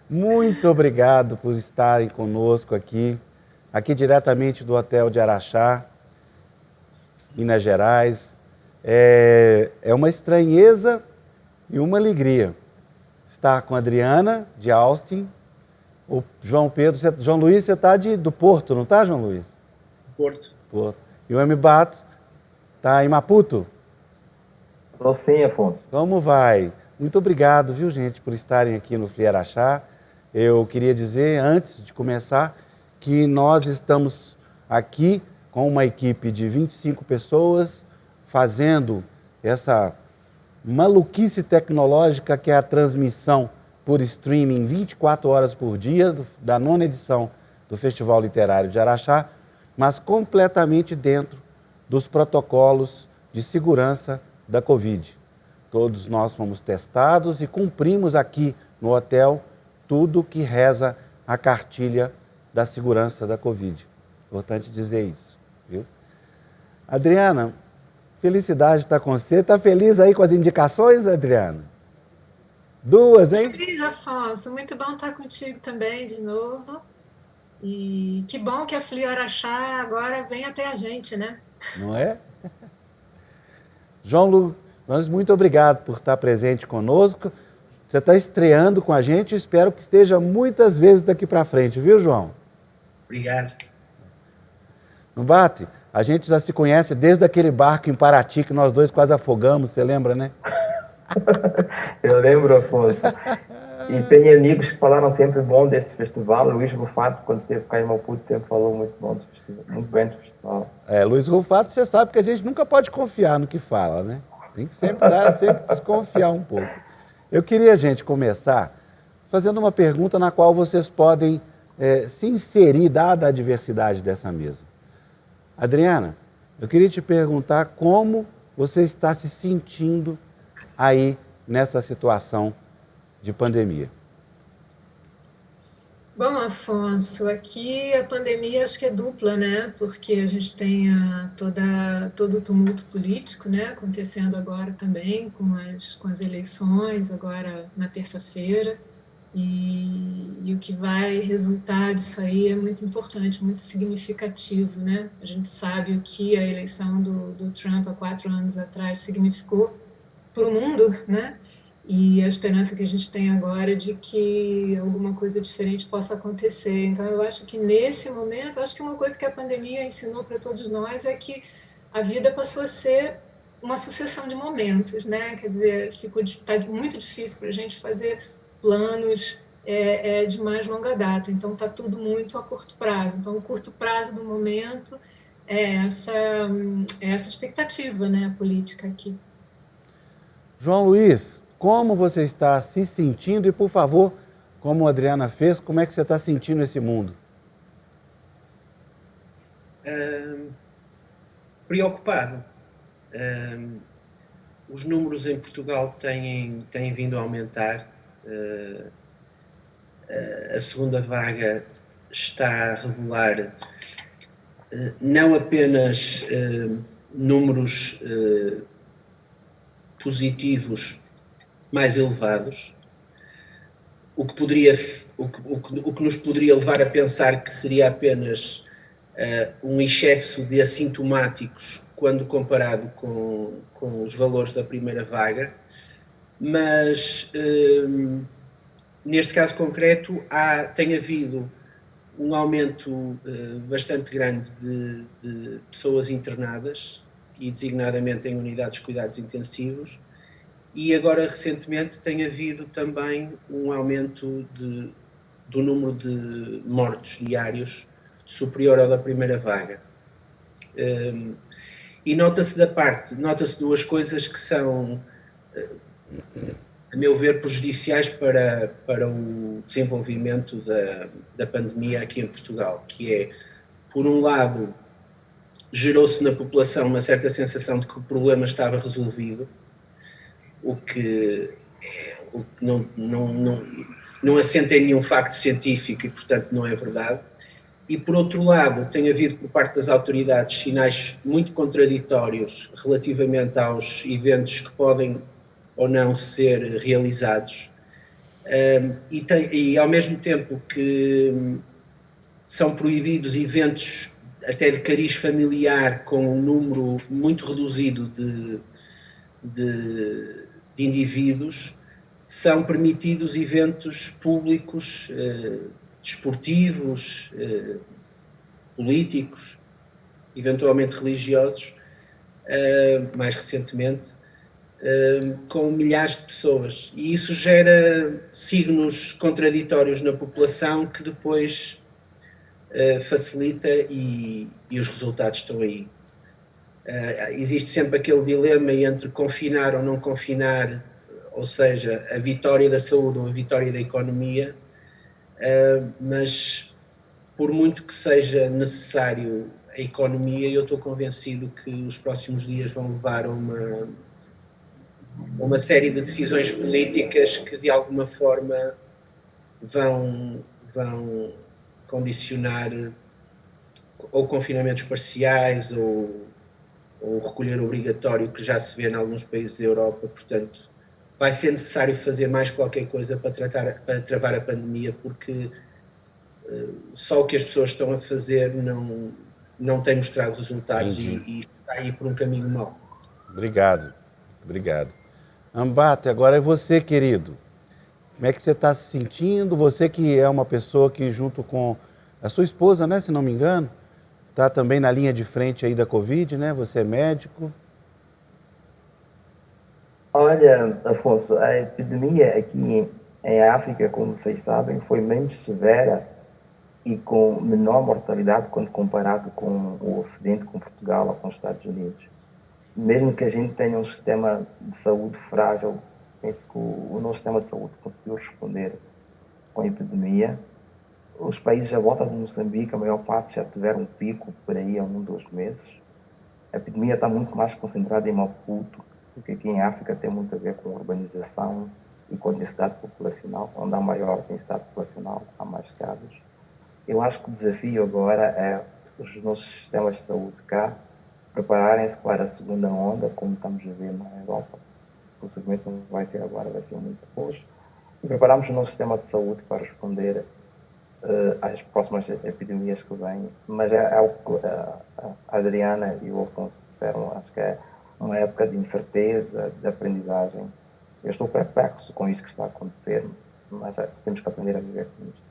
Muito obrigado por estarem conosco aqui diretamente do Hotel de Araxá, Minas Gerais. É uma estranheza e uma alegria estar com a Adriana, de Austin, o João Pedro, João Luiz, você está do Porto, não está, João Luiz? Porto. Porto. E o Emibato está em Maputo. Tô sim, Afonso. Como vai? Muito obrigado, viu, gente, por estarem aqui no FLI Araxá. Eu queria dizer, antes de começar, que nós estamos aqui com uma equipe de 25 pessoas fazendo essa maluquice tecnológica que é a transmissão por streaming 24 horas por dia da 9ª edição do Festival Literário de Araxá, mas completamente dentro dos protocolos de segurança da Covid. Todos nós fomos testados e cumprimos aqui no hotel tudo que reza a cartilha da segurança da Covid. Importante dizer isso, viu? Adriana, felicidade estar com você. Está feliz aí com as indicações, Adriana? Duas, hein? Feliz, Afonso. Muito bom estar contigo também de novo. E que bom que a Fli Araxá agora vem até a gente, né? Não é? João Lu, muito obrigado por estar presente conosco. Você está estreando com a gente, espero que esteja muitas vezes daqui para frente, viu, João? Obrigado. Não bate? A gente já se conhece desde aquele barco em Paraty que nós dois quase afogamos, você lembra, né? Eu lembro, Afonso. E tem amigos que falaram sempre bom deste festival. Luís Rufato, quando esteve cá em Maputo, sempre falou muito bom do festival, muito bem do festival. Luís Rufato, você sabe que a gente nunca pode confiar no que fala, né? Tem que sempre desconfiar um pouco. Eu queria, gente, começar fazendo uma pergunta na qual vocês podem se inserir, dada a diversidade dessa mesa. Adriana, eu queria te perguntar como você está se sentindo aí nessa situação de pandemia. Bom, Afonso, aqui a pandemia acho que é dupla, né? Porque a gente tem todo o tumulto político, né? Acontecendo agora também com as eleições, agora na terça-feira. E o que vai resultar disso aí é muito importante, muito significativo, né? A gente sabe o que a eleição do Trump há 4 anos atrás significou para o mundo, né? E a esperança que a gente tem agora é de que alguma coisa diferente possa acontecer. Então, eu acho que nesse momento, acho que uma coisa que a pandemia ensinou para todos nós é que a vida passou a ser uma sucessão de momentos, né? Quer dizer, está muito difícil para a gente fazer planos de mais longa data. Então, está tudo muito a curto prazo. Então, o curto prazo do momento é essa expectativa, né, política aqui. João Luiz, como você está se sentindo? E, por favor, como a Adriana fez, como é que você está sentindo esse mundo? Preocupado. Os números em Portugal têm vindo a aumentar. A segunda vaga está a revelar não apenas números positivos mais elevados, o que nos poderia levar a pensar que seria apenas um excesso de assintomáticos quando comparado com os valores da primeira vaga, mas neste caso concreto tem havido um aumento bastante grande de pessoas internadas, e designadamente em unidades de cuidados intensivos, e agora recentemente tem havido também um aumento do número de mortos diários superior ao da primeira vaga. E nota-se duas coisas que são, a meu ver, prejudiciais para o desenvolvimento da pandemia aqui em Portugal, que é, por um lado, gerou-se na população uma certa sensação de que o problema estava resolvido, o que não assenta em nenhum facto científico e, portanto, não é verdade. E, por outro lado, tem havido por parte das autoridades sinais muito contraditórios relativamente aos eventos que podem ou não ser realizados. E ao mesmo tempo que são proibidos eventos até de cariz familiar com um número muito reduzido de indivíduos, são permitidos eventos públicos, desportivos, políticos, eventualmente religiosos, mais recentemente, com milhares de pessoas. E isso gera signos contraditórios na população que depois facilita e os resultados estão aí. Existe sempre aquele dilema entre confinar ou não confinar, ou seja, a vitória da saúde ou a vitória da economia, mas por muito que seja necessário a economia, eu estou convencido que os próximos dias vão levar a uma série de decisões políticas que de alguma forma vão condicionar ou confinamentos parciais ou recolher obrigatório que já se vê em alguns países da Europa. Portanto, vai ser necessário fazer mais qualquer coisa para travar a pandemia, porque só o que as pessoas estão a fazer não tem mostrado resultados e está aí por um caminho mau. Obrigado. Ambato, agora é você, querido. Como é que você está se sentindo? Você que é uma pessoa que, junto com a sua esposa, né, se não me engano, está também na linha de frente aí da Covid, né? Você é médico. Olha, Afonso, a epidemia aqui em África, como vocês sabem, foi menos severa e com menor mortalidade quando comparado com o Ocidente, com Portugal ou com os Estados Unidos. Mesmo que a gente tenha um sistema de saúde frágil, penso que o nosso sistema de saúde conseguiu responder com a epidemia. Os países à volta de Moçambique, a maior parte já tiveram um pico por aí há 2 meses. A epidemia está muito mais concentrada em Maputo, porque aqui em África tem muito a ver com urbanização e com densidade populacional. Onde há maior densidade populacional, há mais casos. Eu acho que o desafio agora é os nossos sistemas de saúde cá prepararem-se para a segunda onda, como estamos a ver na Europa. Possivelmente não vai ser agora, vai ser muito depois. E prepararmos o nosso sistema de saúde para responder às próximas epidemias que vêm. Mas é o que a Adriana e o Afonso disseram, acho que é uma época de incerteza, de aprendizagem. Eu estou perplexo com isso que está a acontecer, mas temos que aprender a viver com isso.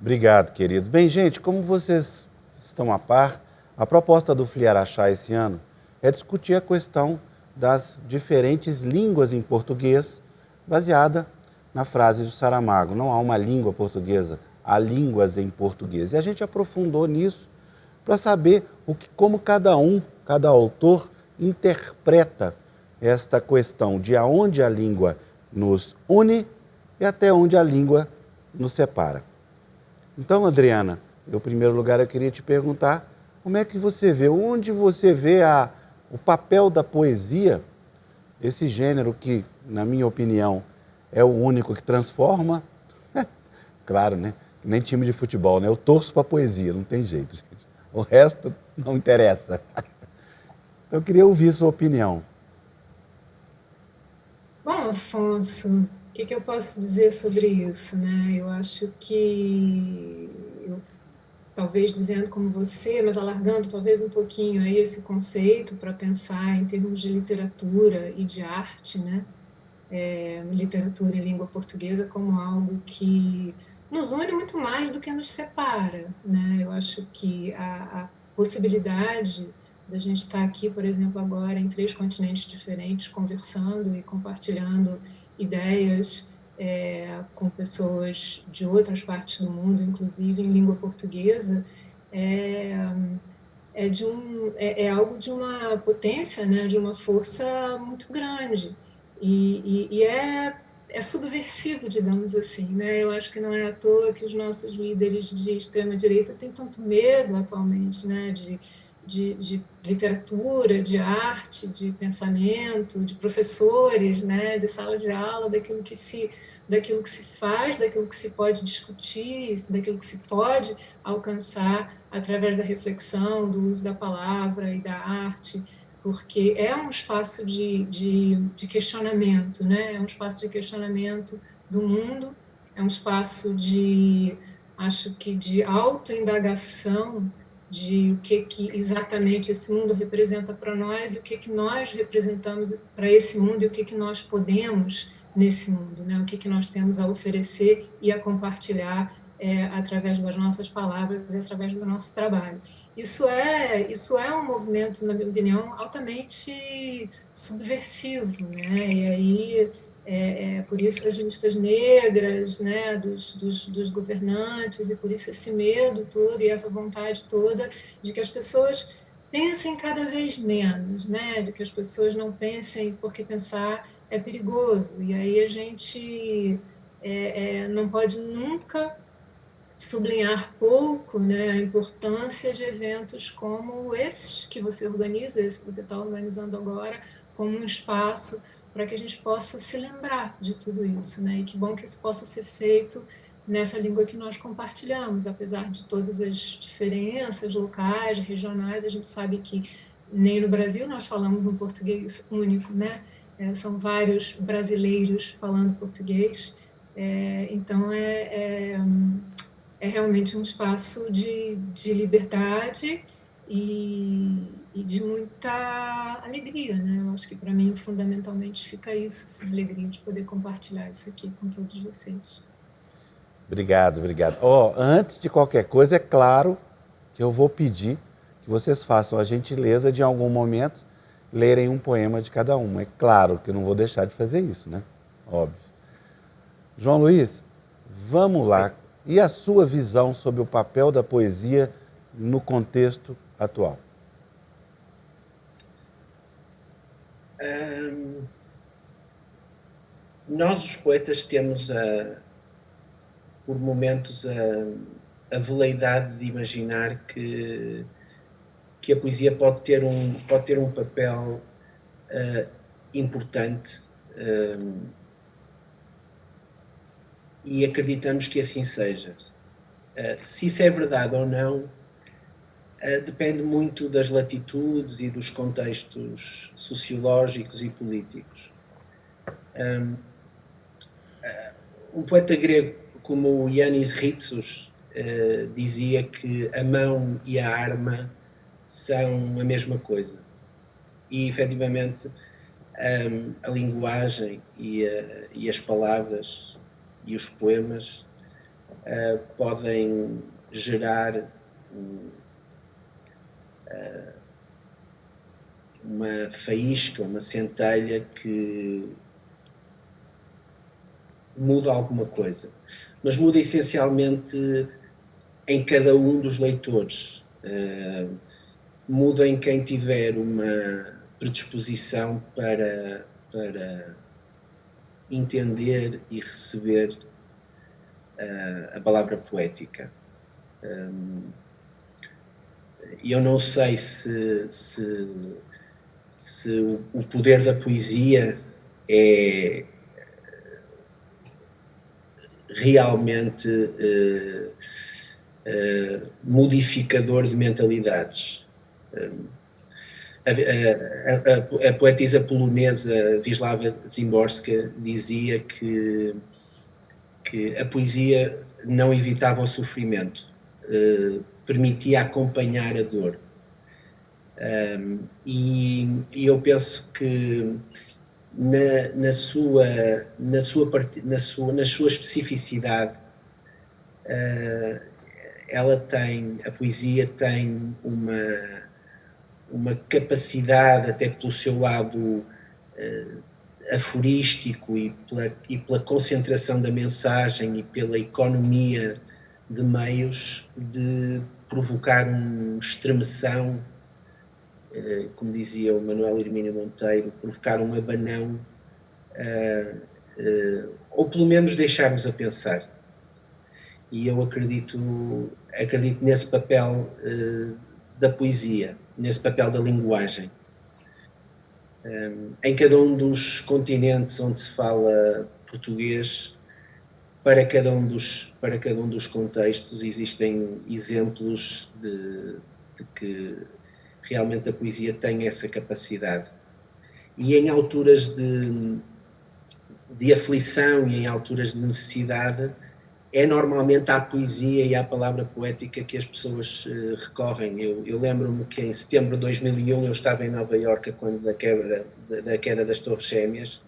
Obrigado, querido. Bem, gente, como vocês estão a par, a proposta do Fli Araxá esse ano é discutir a questão das diferentes línguas em português, baseada na frase do Saramago. Não há uma língua portuguesa, há línguas em português. E a gente aprofundou nisso para saber como cada autor interpreta esta questão de aonde a língua nos une e até onde a língua nos separa. Então, Adriana, em primeiro lugar eu queria te perguntar como é que você vê, onde você vê o papel da poesia, esse gênero que, na minha opinião, é o único que transforma. Claro, né? Nem time de futebol, né? Eu torço para a poesia, não tem jeito, gente. O resto não interessa. Eu queria ouvir sua opinião. Bom, Afonso, o que eu posso dizer sobre isso, né? Eu acho que, talvez dizendo como você, mas alargando talvez um pouquinho aí esse conceito para pensar em termos de literatura e de arte, né? Literatura em língua portuguesa como algo que nos une muito mais do que nos separa, né? Eu acho que a possibilidade da gente estar aqui, por exemplo, agora em 3 continentes diferentes, conversando e compartilhando ideias com pessoas de outras partes do mundo, inclusive em língua portuguesa, é algo de uma potência, né? De uma força muito grande. E é subversivo, digamos assim, né? Eu acho que não é à toa que os nossos líderes de extrema-direita têm tanto medo atualmente, né? De literatura, de arte, de pensamento, de professores, né? De sala de aula, daquilo que se faz, daquilo que se pode discutir, daquilo que se pode alcançar através da reflexão, do uso da palavra e da arte, porque é um espaço de questionamento, né? É um espaço de questionamento do mundo, é um espaço de, acho que, de autoindagação de o que exatamente esse mundo representa para nós e o que nós representamos para esse mundo e o que nós podemos nesse mundo, né? O que nós temos a oferecer e a compartilhar através das nossas palavras e através do nosso trabalho. Isso é um movimento, na minha opinião, altamente subversivo, né? E aí por isso as listas negras, né, dos governantes, e por isso esse medo todo e essa vontade toda de que as pessoas pensem cada vez menos, né, de que as pessoas não pensem porque pensar é perigoso. E aí a gente não pode nunca sublinhar pouco, né, a importância de eventos como esses que você organiza, esse que você está organizando agora, como um espaço para que a gente possa se lembrar de tudo isso, né? E que bom que isso possa ser feito nessa língua que nós compartilhamos, apesar de todas as diferenças locais, regionais, a gente sabe que nem no Brasil nós falamos um português único, né? São vários brasileiros falando português, então é realmente um espaço de liberdade e de muita alegria, né? Eu acho que para mim fundamentalmente fica isso, essa alegria de poder compartilhar isso aqui com todos vocês. Obrigado, obrigado. Ó, antes de qualquer coisa, é claro que eu vou pedir que vocês façam a gentileza de, em algum momento, lerem um poema de cada um. É claro que eu não vou deixar de fazer isso, né? Óbvio. João Luiz, vamos lá. E a sua visão sobre o papel da poesia no contexto atual? Nós, os poetas, temos por momentos a veleidade de imaginar que a poesia pode ter um papel importante, e acreditamos que assim seja. Se isso é verdade ou não, depende muito das latitudes e dos contextos sociológicos e políticos. Um poeta grego como o Yannis Ritsos dizia que a mão e a arma são a mesma coisa. E, efetivamente, a linguagem e as palavras e os poemas podem gerar uma faísca, uma centelha que muda alguma coisa. Mas muda essencialmente em cada um dos leitores. Muda em quem tiver uma predisposição para entender e receber a palavra poética. E eu não sei se o poder da poesia é realmente modificador de mentalidades. A poetisa polonesa Wisława Szymborska dizia que a poesia não evitava o sofrimento, permitia acompanhar a dor. E eu penso que na sua especificidade, a poesia tem uma capacidade, até pelo seu lado aforístico e pela concentração da mensagem e pela economia de meios, de provocar uma estremeção, como dizia o Manuel Hermínio Monteiro, provocar um abanão, ou pelo menos deixar-nos a pensar. E eu acredito nesse papel da poesia, nesse papel da linguagem. Em cada um dos continentes onde se fala português, para cada um dos contextos, existem exemplos de que realmente a poesia tem essa capacidade. E em alturas de de aflição e em alturas de necessidade, é normalmente à poesia e à palavra poética que as pessoas recorrem. Eu lembro-me que em setembro de 2001 eu estava em Nova Iorque quando da queda das Torres Gêmeas,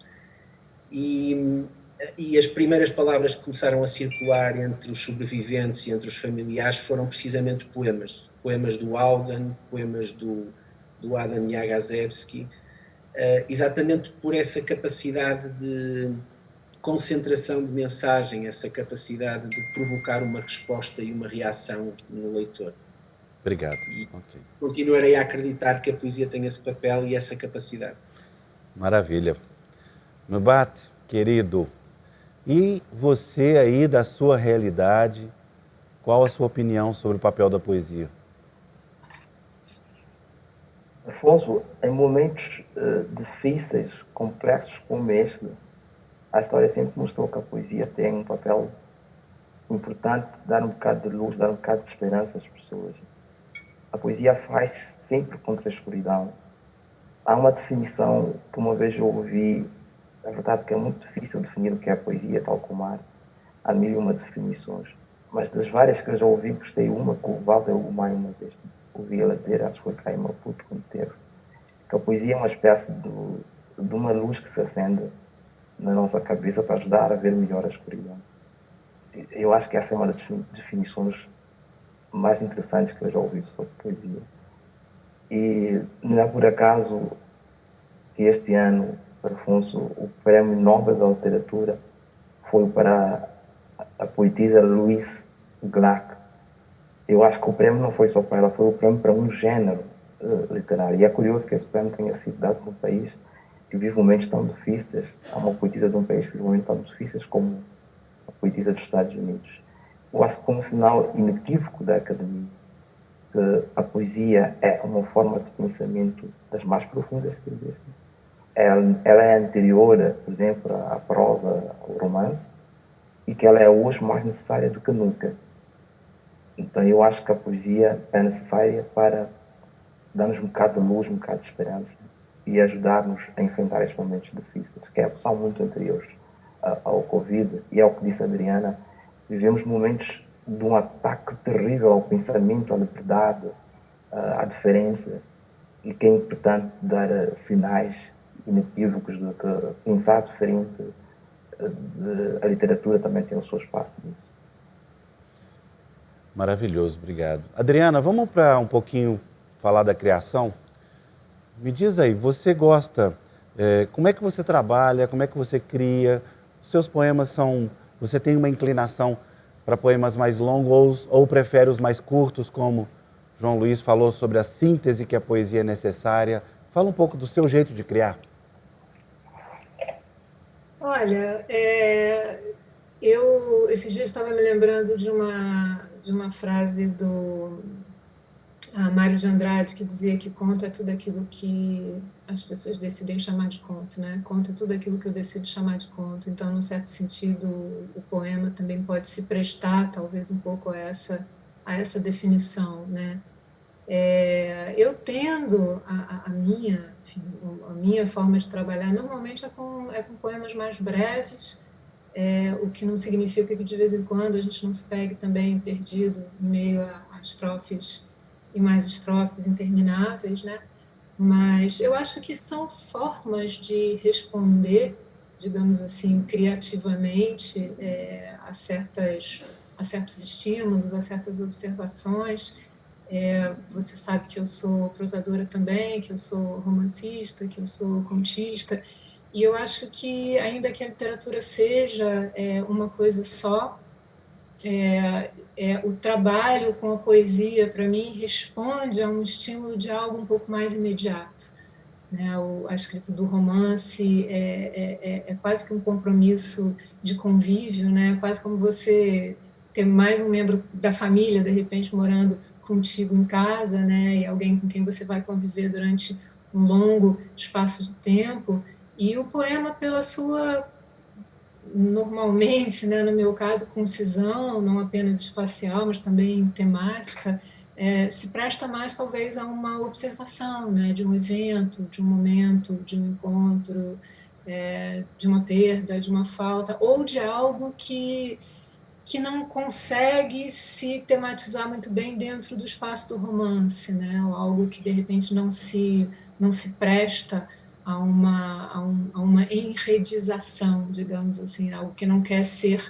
e as primeiras palavras que começaram a circular entre os sobreviventes e entre os familiares foram precisamente poemas. Poemas do Auden, poemas do Adam Jagaszewski, exatamente por essa capacidade de concentração de mensagem, essa capacidade de provocar uma resposta e uma reação no leitor. Obrigado. E continuarei a acreditar que a poesia tem esse papel e essa capacidade. Maravilha. Nubat, querido, e você aí da sua realidade, qual a sua opinião sobre o papel da poesia? Afonso, em momentos difíceis, complexos como este, a história sempre mostrou que a poesia tem um papel importante, dar um bocado de luz, dar um bocado de esperança às pessoas. A poesia faz sempre contra a escuridão. Há uma definição que uma vez eu ouvi, é verdade que é muito difícil definir o que é a poesia, tal como a arte. Há mil e uma definições. Mas das várias que eu já ouvi, gostei uma que o Walter Ugumai uma vez ouvi ela dizer, acho que foi cá em Maputo, quando teve, que a poesia é uma espécie de uma luz que se acende na nossa cabeça para ajudar a ver melhor a escuridão. Eu acho que essa é uma das definições mais interessantes que eu já ouvi sobre poesia. E não é por acaso que este ano, Afonso, o Prémio Nobel da Literatura foi para a poetisa Louise Glück. Eu acho que o prémio não foi só para ela, foi o prémio para um género literário. E é curioso que esse prémio tenha sido dado num país que vive momentos tão difíceis. Há uma poetisa de um país que vive momentos tão difíceis como a poetisa dos Estados Unidos. Eu acho que como sinal inequívoco da academia que a poesia é uma forma de pensamento das mais profundas que existem. Ela é anterior, por exemplo, à prosa, ao romance, e que ela é hoje mais necessária do que nunca. Então eu acho que a poesia é necessária para dar-nos um bocado de luz, um bocado de esperança e ajudar-nos a enfrentar estes momentos difíceis, que são muito anteriores ao Covid, e é o que disse a Adriana, vivemos momentos de um ataque terrível ao pensamento, à liberdade, à diferença, e que é importante dar sinais inequívocos de que pensar diferente, a literatura também tem o seu espaço nisso. Maravilhoso, obrigado. Adriana, vamos para um pouquinho falar da criação? Me diz aí, você gosta, como é que você trabalha, como é que você cria? Os seus poemas são, você tem uma inclinação para poemas mais longos ou prefere os mais curtos, como João Luiz falou sobre a síntese que a poesia é necessária? Fala um pouco do seu jeito de criar. Olha, eu esses dias estava me lembrando de uma frase do Mário de Andrade, que dizia que conto é tudo aquilo que as pessoas decidem chamar de conto, né? Conto é tudo aquilo que eu decido chamar de conto. Então, num certo sentido, o poema também pode se prestar, talvez, um pouco a essa definição, né? Eu tendo a minha forma de trabalhar, normalmente é com poemas mais breves, o que não significa que de vez em quando a gente não se pegue também perdido em meio a estrofes e mais estrofes intermináveis, né? Mas eu acho que são formas de responder, digamos assim, criativamente a certos estímulos, a certas observações. Você sabe que eu sou prosadora também, que eu sou romancista, que eu sou contista, e eu acho que, ainda que a literatura seja uma coisa só, o trabalho com a poesia, para mim, responde a um estímulo de algo um pouco mais imediato. Né? A escrita do romance é quase que um compromisso de convívio, né? Quase como você ter mais um membro da família, de repente, morando contigo em casa, né? E alguém com quem você vai conviver durante um longo espaço de tempo. E o poema, pela sua, normalmente, né, no meu caso, concisão, não apenas espacial, mas também temática, se presta mais, talvez, a uma observação, né, de um evento, de um momento, de um encontro, de uma perda, de uma falta, ou de algo que não consegue se tematizar muito bem dentro do espaço do romance, né? Ou algo que, de repente, não se presta a uma enredização, digamos assim, algo que não quer ser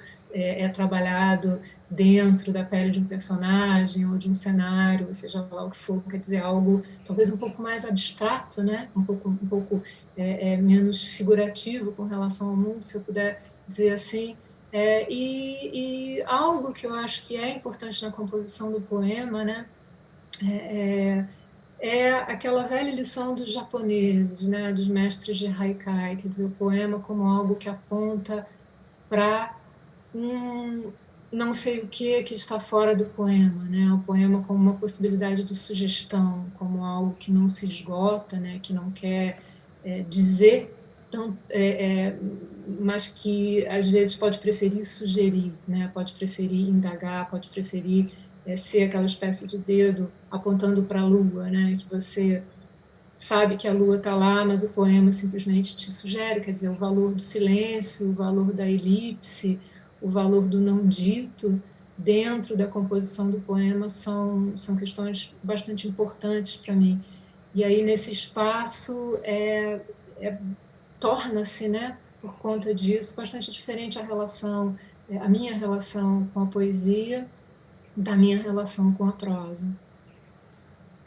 trabalhado dentro da pele de um personagem ou de um cenário, ou seja lá o que for, quer dizer, algo talvez um pouco mais abstrato, né? um pouco menos figurativo com relação ao mundo, se eu puder dizer assim. E algo que eu acho que é importante na composição do poema, né, é aquela velha lição dos japoneses, né, dos mestres de Haikai, quer dizer, o poema como algo que aponta para um não sei o que está fora do poema, né, o poema como uma possibilidade de sugestão, como algo que não se esgota, né, que não quer dizer tão, mas que às vezes pode preferir sugerir, né? Pode preferir indagar, pode preferir ser aquela espécie de dedo apontando para a lua, né? Que você sabe que a lua está lá, mas o poema simplesmente te sugere, quer dizer, o valor do silêncio, o valor da elipse, o valor do não dito dentro da composição do poema são questões bastante importantes para mim. E aí, nesse espaço, torna-se, né, por conta disso, bastante diferente a minha relação com a poesia, da minha relação com a prosa.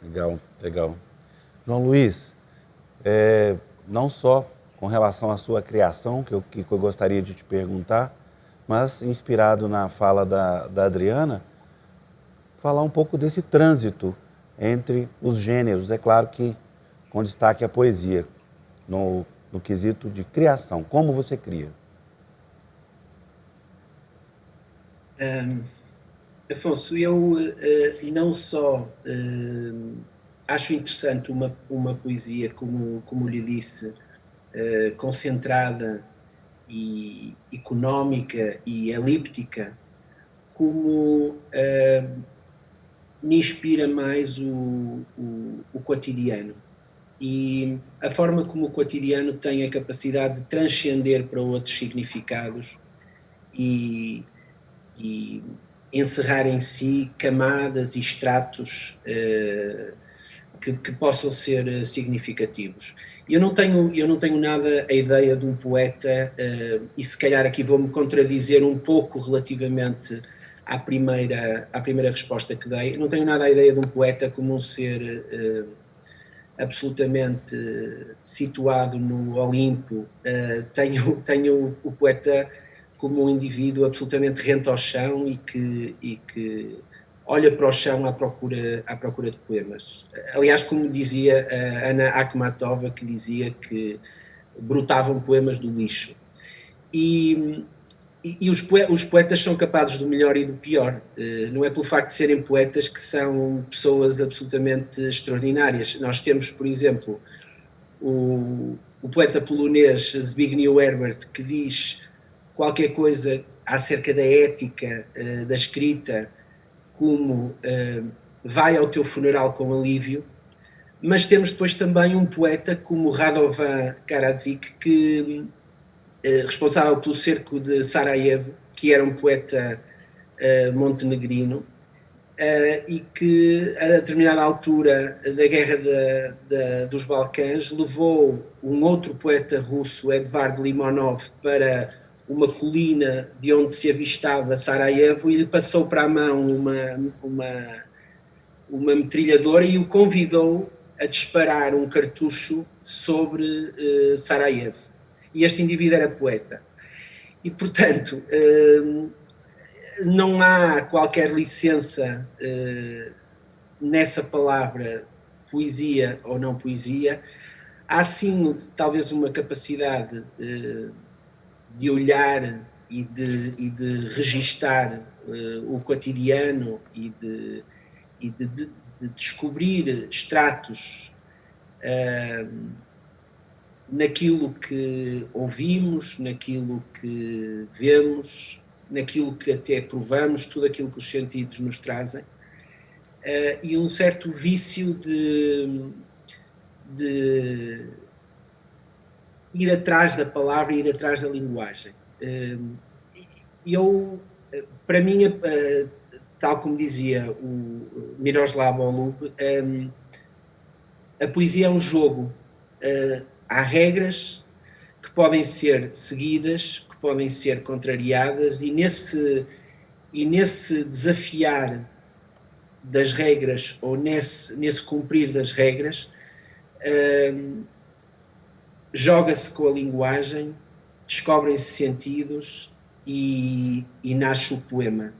Legal, legal. João Luiz, não só com relação à sua criação, que eu gostaria de te perguntar, mas inspirado na fala da Adriana, falar um pouco desse trânsito entre os gêneros, é claro que com destaque a poesia, no quesito de criação, como você cria? Afonso, eu não só acho interessante uma poesia, como lhe disse, concentrada e económica e elíptica, como me inspira mais o cotidiano. E a forma como o cotidiano tem a capacidade de transcender para outros significados e encerrar em si camadas e estratos que possam ser significativos. Eu não tenho nada a ideia de um poeta, e se calhar aqui vou-me contradizer um pouco relativamente à primeira resposta que dei. Eu não tenho nada a ideia de um poeta como um ser absolutamente situado no Olimpo. Tenho o poeta como um indivíduo absolutamente rente ao chão e que olha para o chão à procura de poemas. Aliás, como dizia a Ana Akhmatova, que dizia que brotavam poemas do lixo. E os poetas são capazes do melhor e do pior. Não é pelo facto de serem poetas que são pessoas absolutamente extraordinárias. Nós temos, por exemplo, o poeta polonês Zbigniew Herbert, que diz qualquer coisa acerca da ética da escrita, como vai ao teu funeral com alívio. Mas temos depois também um poeta como Radovan Karadzic, que responsável pelo cerco de Sarajevo, que era um poeta montenegrino, e que a determinada altura da guerra dos Balcãs levou um outro poeta russo, Edvard Limonov, para uma colina de onde se avistava Sarajevo e lhe passou para a mão uma metralhadora e o convidou a disparar um cartucho sobre Sarajevo. E este indivíduo era poeta. E, portanto, não há qualquer licença nessa palavra poesia ou não poesia. Há sim, talvez, uma capacidade de olhar e de registar o cotidiano e de descobrir estratos naquilo que ouvimos, naquilo que vemos, naquilo que até provamos, tudo aquilo que os sentidos nos trazem, e um certo vício de ir atrás da palavra, ir atrás da linguagem. Para mim, tal como dizia o Miroslav Volub, a poesia é um jogo. Há regras que podem ser seguidas, que podem ser contrariadas, e nesse desafiar das regras, ou nesse cumprir das regras, joga-se com a linguagem, descobrem-se sentidos e nasce o poema.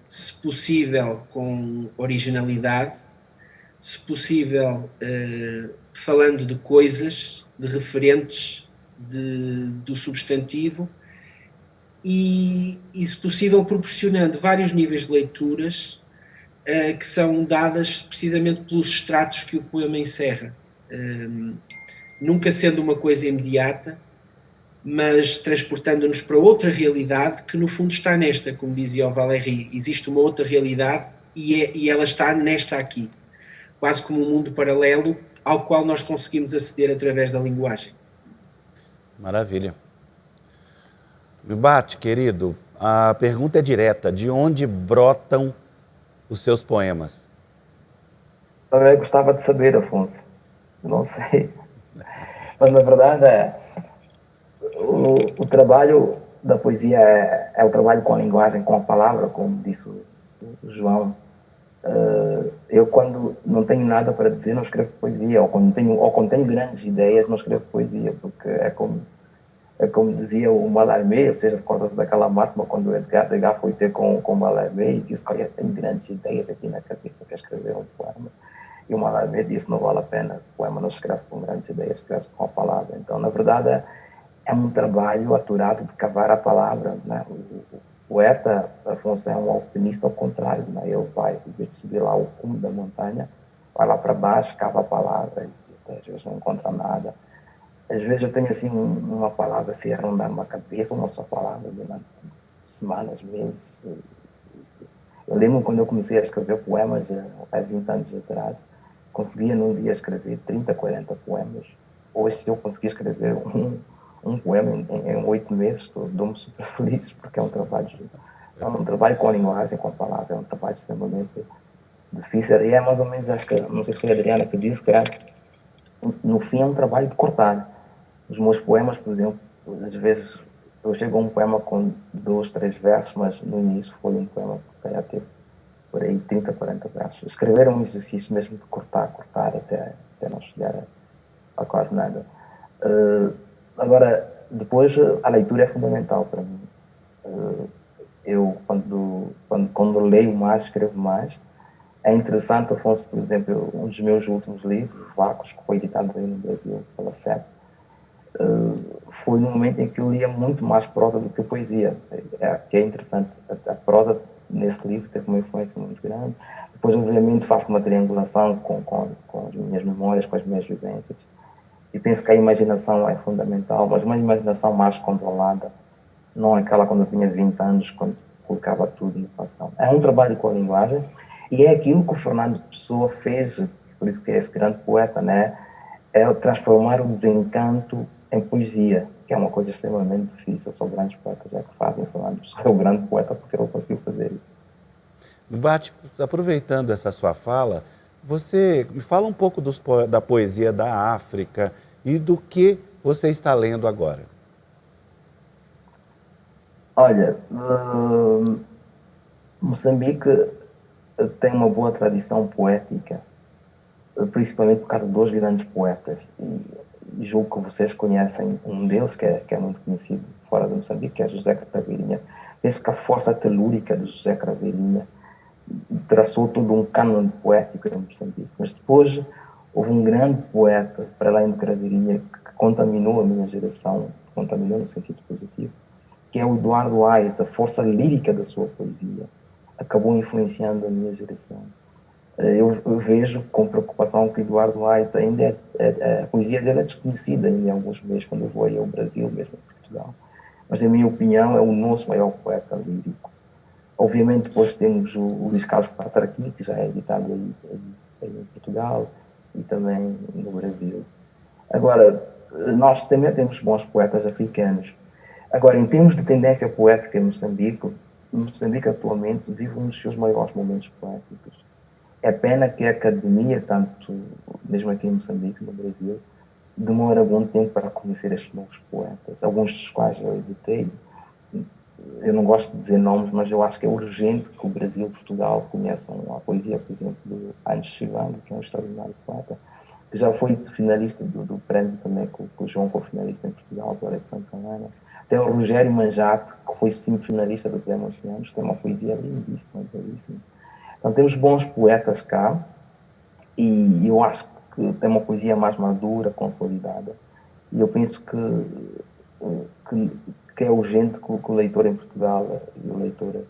Se possível com originalidade, se possível falando de coisas, de referentes do substantivo, e se possível proporcionando vários níveis de leituras que são dadas precisamente pelos estratos que o poema encerra. Nunca sendo uma coisa imediata, mas transportando-nos para outra realidade que no fundo está nesta, como dizia o Valéry, existe uma outra realidade e ela está nesta aqui, quase como um mundo paralelo ao qual nós conseguimos aceder através da linguagem. Maravilha. Bate, querido, a pergunta é direta, de onde brotam os seus poemas? Também gostava de saber, Afonso, não sei, mas na verdade o trabalho da poesia é o trabalho com a linguagem, com a palavra, como disse o João. Eu, quando não tenho nada para dizer, não escrevo poesia, ou quando tenho grandes ideias, não escrevo poesia, porque é como dizia o Mallarmé, ou seja, recorda-se daquela máxima quando o Edgar Degas foi ter com o Mallarmé e disse: olha, tenho grandes ideias aqui na cabeça, quer escrever um poema. E o Mallarmé disse: não vale a pena, o poema não se escreve com grandes ideias, escreve-se com a palavra. Então, na verdade, é um trabalho aturado de cavar a palavra, né? O poeta, Afonso, é um alpinista ao contrário, né? Ele vai, em vez de subir lá o cume da montanha, vai lá para baixo, cava a palavra e às vezes não encontra nada. Às vezes eu tenho assim uma palavra assim a rondar na cabeça, uma só palavra durante semanas, meses. Eu lembro quando eu comecei a escrever poemas, há 20 anos atrás, conseguia num dia escrever 30, 40 poemas. Hoje, se eu conseguir escrever um poema em 8 meses, dou-me super feliz, porque é um trabalho com a linguagem, com a palavra, é um trabalho extremamente difícil. E é mais ou menos, acho que, não sei se foi a Adriana que disse, que no fim é um trabalho de cortar. Os meus poemas, por exemplo, às vezes eu chego a um poema com 2, 3 versos, mas no início foi um poema que se calhar teve por aí 30, 40 versos. Escrever é um exercício mesmo de cortar até não chegar a quase nada. Agora, depois a leitura é fundamental para mim. Eu, quando leio mais, escrevo mais. É interessante, Afonso, por exemplo, um dos meus últimos livros, Vácuos, que foi editado aí no Brasil pela SEP, foi no momento em que eu lia muito mais prosa do que poesia. Que é interessante. A prosa nesse livro teve uma influência muito grande. Depois, obviamente, faço uma triangulação com as minhas memórias, com as minhas vivências. E penso que a imaginação é fundamental, mas uma imaginação mais controlada, não aquela quando eu tinha 20 anos, quando colocava tudo no papel. É um trabalho com a linguagem e é aquilo que o Fernando Pessoa fez, por isso que é esse grande poeta, né? É transformar o desencanto em poesia, que é uma coisa extremamente difícil. Só grandes poetas é que fazem. Fernando Pessoa é o grande poeta porque ele conseguiu fazer isso. Bate, aproveitando essa sua fala, você me fala um pouco da poesia da África e do que você está lendo agora. Olha, Moçambique tem uma boa tradição poética, principalmente por causa de 2 grandes poetas. E julgo que vocês conhecem um deles, que é muito conhecido fora de Moçambique, que é José Craveirinha. Penso que a força telúrica de José Craveirinha traçou todo um cânone poético em Moçambique. Mas depois houve um grande poeta, para além de Craveirinha, que contaminou a minha geração, contaminou no sentido positivo, que é o Eduardo Aita. A força lírica da sua poesia acabou influenciando a minha geração. Eu vejo com preocupação que Eduardo Aita ainda a poesia dele é desconhecida ainda em alguns meses, quando eu vou aí ao Brasil, mesmo em Portugal. Mas, na minha opinião, é o nosso maior poeta lírico. Obviamente, depois temos o Luís Carlos Patarquim, que já é editado aí em Portugal e também no Brasil. Agora, nós também temos bons poetas africanos. Agora, em termos de tendência poética em Moçambique atualmente vive um dos seus maiores momentos poéticos. É pena que a academia, tanto mesmo aqui em Moçambique, no Brasil, demora algum tempo para conhecer estes novos poetas, alguns dos quais eu editei. Eu não gosto de dizer nomes, mas eu acho que é urgente que o Brasil e Portugal conheçam a poesia, por exemplo, do Anis Chivando, que é um extraordinário poeta, que já foi finalista do prémio também, com o João co-finalista em Portugal, do Alex Santana. Tem o Rogério Manjato, que foi semifinalista do Prémio Oceanos, tem uma poesia lindíssima, belíssima. Então temos bons poetas cá, e eu acho que tem uma poesia mais madura, consolidada, e eu penso que é urgente que o leitor em Portugal e o leitor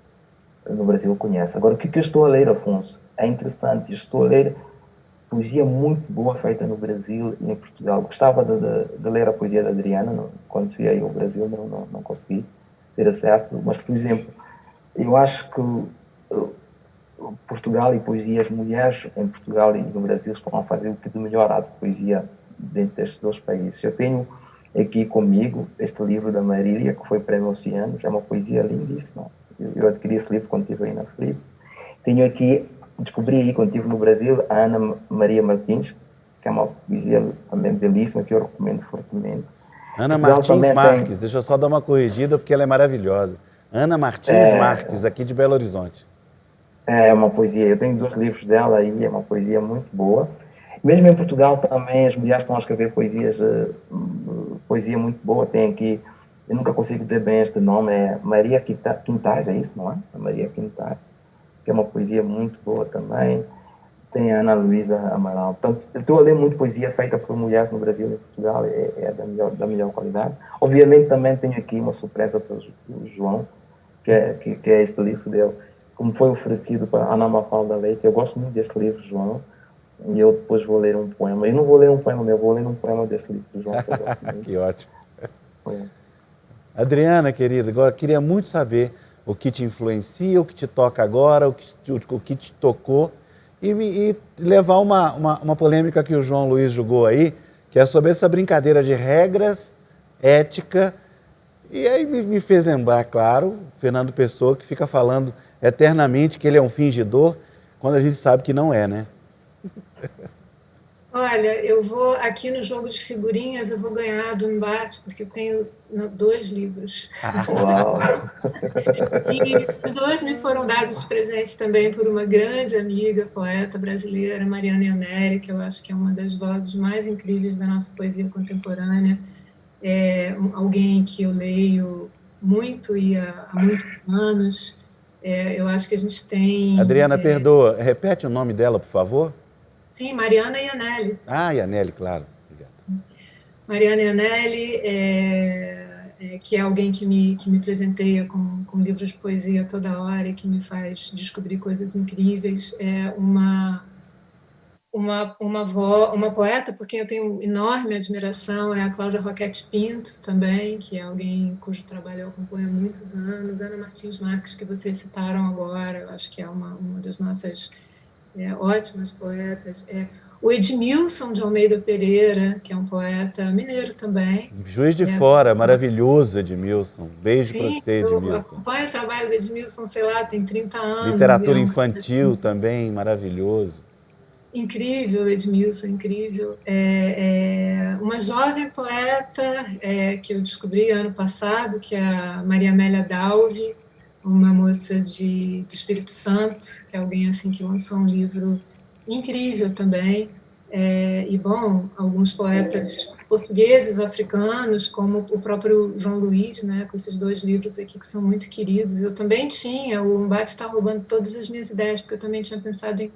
no Brasil conheça. Agora, o que eu estou a ler, Afonso? É interessante, eu estou a ler poesia muito boa feita no Brasil e em Portugal. Gostava de ler a poesia da Adriana, quando fui aí ao Brasil não consegui ter acesso, mas, por exemplo, eu acho que Portugal e poesia, as mulheres em Portugal e no Brasil estão a fazer o que de melhor há de poesia dentro destes dois países. Eu tenho aqui comigo este livro da Marília, que foi Prémio Oceanos, é uma poesia lindíssima. Eu adquiri esse livro quando estive aí na Flip. Tenho aqui, descobri aí quando estive no Brasil, a Ana Maria Martins, que é uma poesia também belíssima, que eu recomendo fortemente. Ana Portugal Martins Marques, tem... deixa eu só dar uma corrigida, porque ela é maravilhosa. Ana Martins Marques, aqui de Belo Horizonte. É uma poesia, eu tenho 2 livros dela aí, é uma poesia muito boa. Mesmo em Portugal também as mulheres estão a escrever poesia muito boa. Tem aqui, eu nunca consigo dizer bem este nome, é Maria Quintais, é isso, não é? A Maria Quintais, que é uma poesia muito boa também. Tem a Ana Luísa Amaral. Portanto, eu estou a ler muito poesia feita por mulheres no Brasil e em Portugal, é da melhor qualidade. Obviamente também tenho aqui uma surpresa para o João, que é este livro dele, como foi oferecido para Ana Mafalda Leite. Eu gosto muito deste livro, João, e eu depois vou ler um poema. Eu não vou ler um poema meu, vou ler um poema deste livro do João, que eu gosto muito. Que ótimo. É. Adriana, querida, agora eu queria muito saber o que te influencia, o que te toca agora, o que te tocou, e levar uma polêmica que o João Luiz jogou aí, que é sobre essa brincadeira de regras, ética, e aí me fez lembrar, claro, Fernando Pessoa, que fica falando eternamente que ele é um fingidor, quando a gente sabe que não é, né? Olha, eu vou aqui no jogo de figurinhas, eu vou ganhar do embate, porque eu tenho 2 livros. Uau! E os 2 me foram dados de presente também por uma grande amiga, poeta brasileira, Mariana Ionelli, que eu acho que é uma das vozes mais incríveis da nossa poesia contemporânea. É alguém que eu leio muito e há muitos anos. Eu acho que a gente tem... Adriana, perdoa, repete o nome dela, por favor? Sim, Mariana Ionelli. Ah, Ionelli, claro. Obrigado. Mariana Ionelli, que é alguém que me presenteia com livros de poesia toda hora e que me faz descobrir coisas incríveis. É uma poeta por quem eu tenho enorme admiração, é a Cláudia Roquette Pinto também, que é alguém cujo trabalho eu acompanho há muitos anos. Ana Martins Marques, que vocês citaram agora, eu acho que é uma das nossas ótimas poetas. O Edmilson de Almeida Pereira, que é um poeta mineiro também. Juiz de Fora, maravilhoso, Edmilson. Beijo para você, Edmilson. Eu acompanho o trabalho do Edmilson, sei lá, tem 30 anos. Literatura infantil também, maravilhoso. Incrível, Edmilson, incrível. Uma jovem poeta que eu descobri ano passado, que é a Maria Amélia Dalvi, uma moça do Espírito Santo, que é alguém assim que lançou um livro incrível também. E, bom, alguns poetas portugueses, africanos, como o próprio João Luiz, né, com esses 2 livros aqui que são muito queridos. Eu também tinha, o Embate está roubando todas as minhas ideias, porque eu também tinha pensado em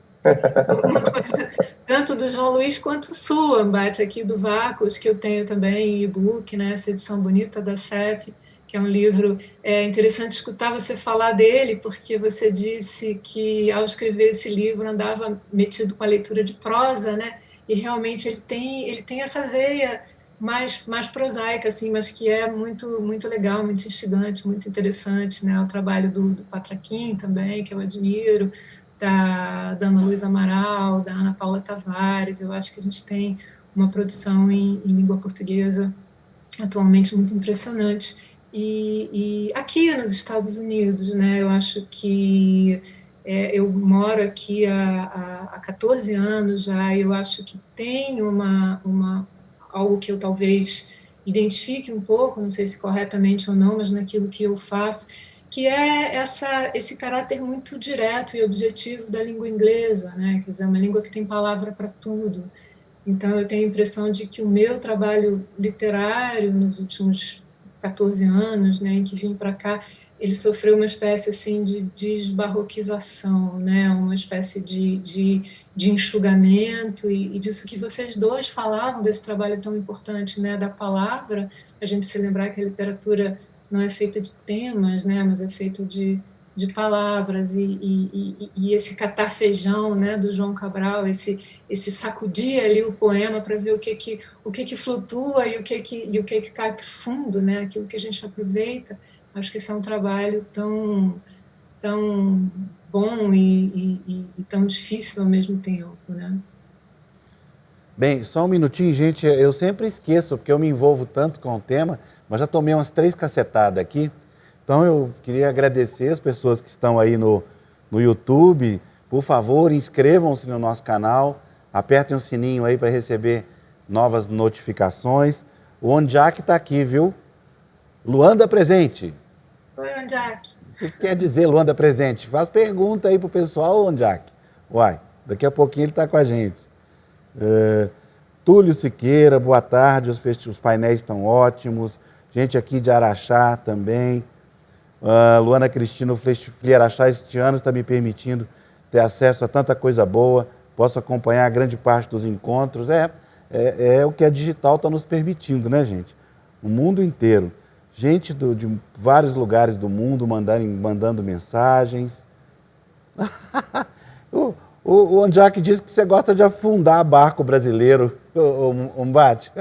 alguma coisa, tanto do João Luiz quanto sua, Embate, aqui do Vácuos, que eu tenho também em e-book, né, essa edição bonita da CEP, que é um livro interessante escutar você falar dele, porque você disse que, ao escrever esse livro, andava metido com a leitura de prosa, né? E realmente ele tem essa veia mais prosaica, assim, mas que é muito, muito legal, muito instigante, muito interessante, né? O trabalho do Patraquim também, que eu admiro, da Ana Luísa Amaral, da Ana Paula Tavares. Eu acho que a gente tem uma produção em língua portuguesa atualmente muito impressionante. E aqui nos Estados Unidos, né, eu acho que eu moro aqui há 14 anos já, e eu acho que tem algo que eu talvez identifique um pouco, não sei se corretamente ou não, mas naquilo que eu faço, que é esse caráter muito direto e objetivo da língua inglesa, né? Quer dizer, é uma língua que tem palavra para tudo. Então, eu tenho a impressão de que o meu trabalho literário nos últimos 14 anos, né, em que vim para cá, ele sofreu uma espécie assim de desbarroquização, né, uma espécie de enxugamento e disso que vocês dois falavam, desse trabalho tão importante, né, da palavra, a gente se lembrar que a literatura não é feita de temas, né, mas é feita de palavras e esse catar feijão, né, do João Cabral, esse sacudir ali o poema para ver o que flutua e o que cai para o fundo, né, aquilo que a gente aproveita. Acho que esse é um trabalho tão bom e tão difícil ao mesmo tempo, né? Bem, só um minutinho, gente. Eu sempre esqueço, porque eu me envolvo tanto com o tema, mas já tomei umas 3 cacetadas aqui. Então eu queria agradecer as pessoas que estão aí no YouTube. Por favor, inscrevam-se no nosso canal, apertem o sininho aí para receber novas notificações. O Ondiak está aqui, viu? Luanda presente. Oi, Ondiak. O que quer dizer Luanda presente? Faz pergunta aí pro pessoal, Ondiak. Uai, daqui a pouquinho ele está com a gente. Túlio Siqueira, boa tarde, os painéis estão ótimos. Gente aqui de Araxá também. Luana Cristina, o Flieraxá este ano está me permitindo ter acesso a tanta coisa boa, posso acompanhar grande parte dos encontros. É o que a digital está nos permitindo, né, gente? O mundo inteiro. Gente de vários lugares do mundo mandando mensagens. O Ondiak diz que você gosta de afundar barco brasileiro, Umbate.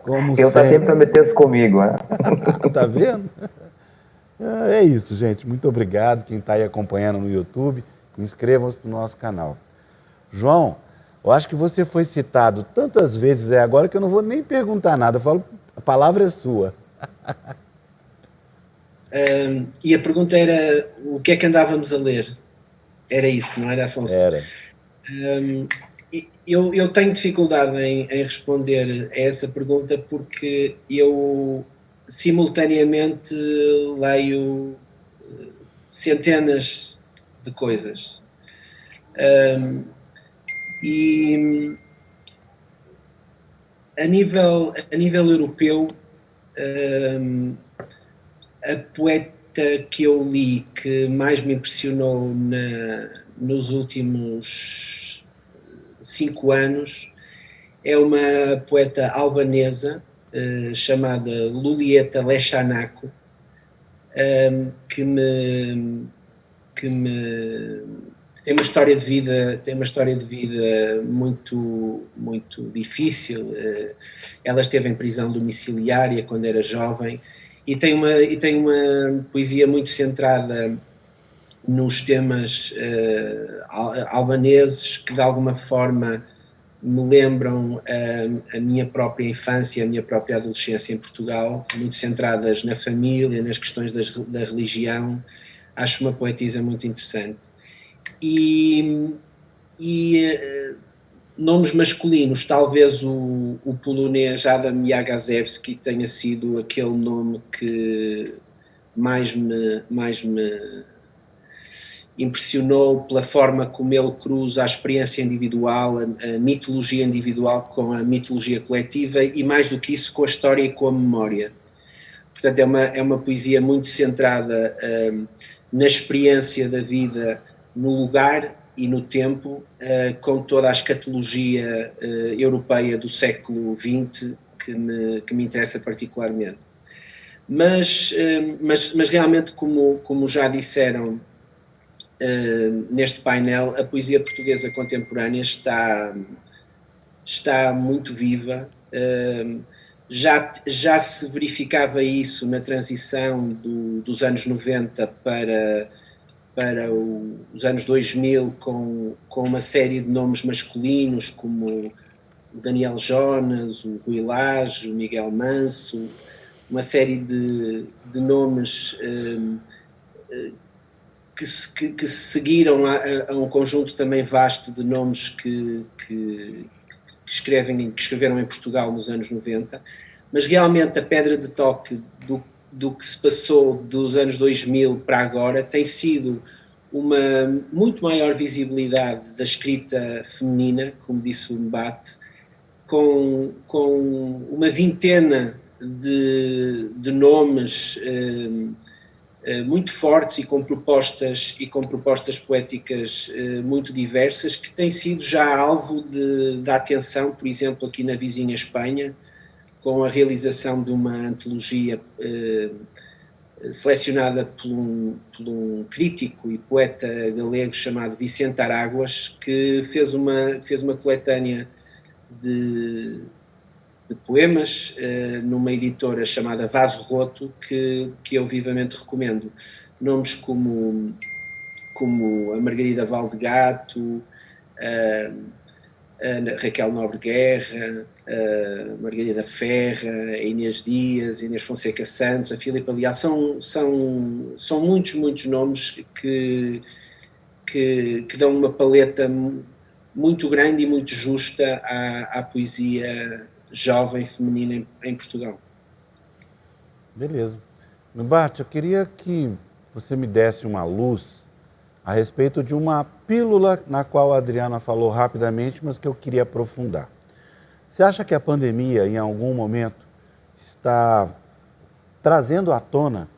Como ele está sempre a meter-se comigo, né? Tá vendo? É isso, gente. Muito obrigado quem está aí acompanhando no YouTube. Inscrevam-se no nosso canal. João, eu acho que você foi citado tantas vezes agora que eu não vou nem perguntar nada. Eu falo, a palavra é sua. E a pergunta era o que é que andávamos a ler? Era isso, não era, Afonso? Era. Eu tenho dificuldade em responder a essa pergunta porque eu simultaneamente leio centenas de coisas. E a nível europeu, a poeta que eu li que mais me impressionou nos últimos 5 anos é uma poeta albanesa chamada Lulieta Leshanaco, que tem uma história de vida muito difícil. Ela esteve em prisão domiciliária quando era jovem e tem uma poesia muito centrada nos temas albaneses que de alguma forma me lembram a minha própria infância, a minha própria adolescência em Portugal, muito centradas na família, nas questões da religião. Acho uma poetisa muito interessante. E nomes masculinos, talvez o polonês Adam Jagaszewski tenha sido aquele nome que mais me impressionou pela forma como ele cruza a experiência individual, a mitologia individual com a mitologia coletiva e, mais do que isso, com a história e com a memória. Portanto, é uma poesia muito centrada na experiência da vida, no lugar e no tempo, com toda a escatologia europeia do século XX que me interessa particularmente. Mas realmente, como já disseram neste painel, a poesia portuguesa contemporânea está muito viva. Já se verificava isso na transição dos anos 90 para os anos 2000 com uma série de nomes masculinos como Daniel Jonas, o Rui Lage, o Miguel Manso, uma série de nomes que se seguiram a um conjunto também vasto de nomes que escreveram em Portugal nos anos 90, mas realmente a pedra de toque do que se passou dos anos 2000 para agora tem sido uma muito maior visibilidade da escrita feminina, como disse o Mbate, com uma vintena de nomes muito fortes e com propostas poéticas muito diversas, que têm sido já alvo da atenção, por exemplo, aqui na vizinha Espanha, com a realização de uma antologia selecionada por um crítico e poeta galego chamado Vicente Aráguas, que fez uma coletânea de poemas numa editora chamada Vaso Roto, que eu vivamente recomendo. Nomes como a Margarida Valdegato, a Raquel Nobre Guerra, a Margarida Ferra, a Inês Dias, a Inês Fonseca Santos, a Filipa Leal, são muitos nomes que dão uma paleta muito grande e muito justa à poesia jovem feminina em Portugal. Beleza. Mbate, eu queria que você me desse uma luz a respeito de uma pílula na qual a Adriana falou rapidamente, mas que eu queria aprofundar. Você acha que a pandemia, em algum momento, está trazendo à tona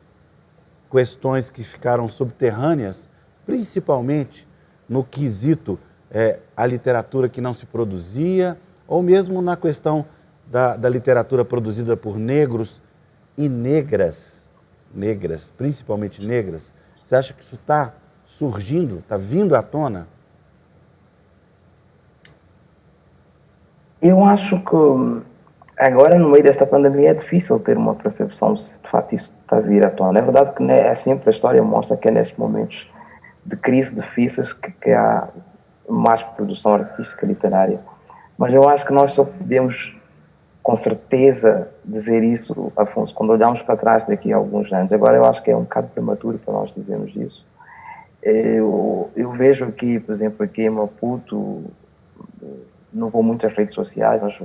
questões que ficaram subterrâneas, principalmente no quesito a literatura que não se produzia, ou mesmo na questão da literatura produzida por negros e negras, principalmente negras? Você acha que isso está surgindo, está vindo à tona? Eu acho que agora, no meio desta pandemia, é difícil ter uma percepção se de facto isso está a vir à tona. É verdade que é sempre, a história mostra que é nestes momentos de crise difíceis que há mais produção artística literária. Mas eu acho que nós só podemos, com certeza, dizer isso, Afonso, quando olhamos para trás daqui a alguns anos. Agora eu acho que é um bocado prematuro para nós dizermos isso. Eu vejo aqui, por exemplo, aqui em Maputo, não vou muito às redes sociais, mas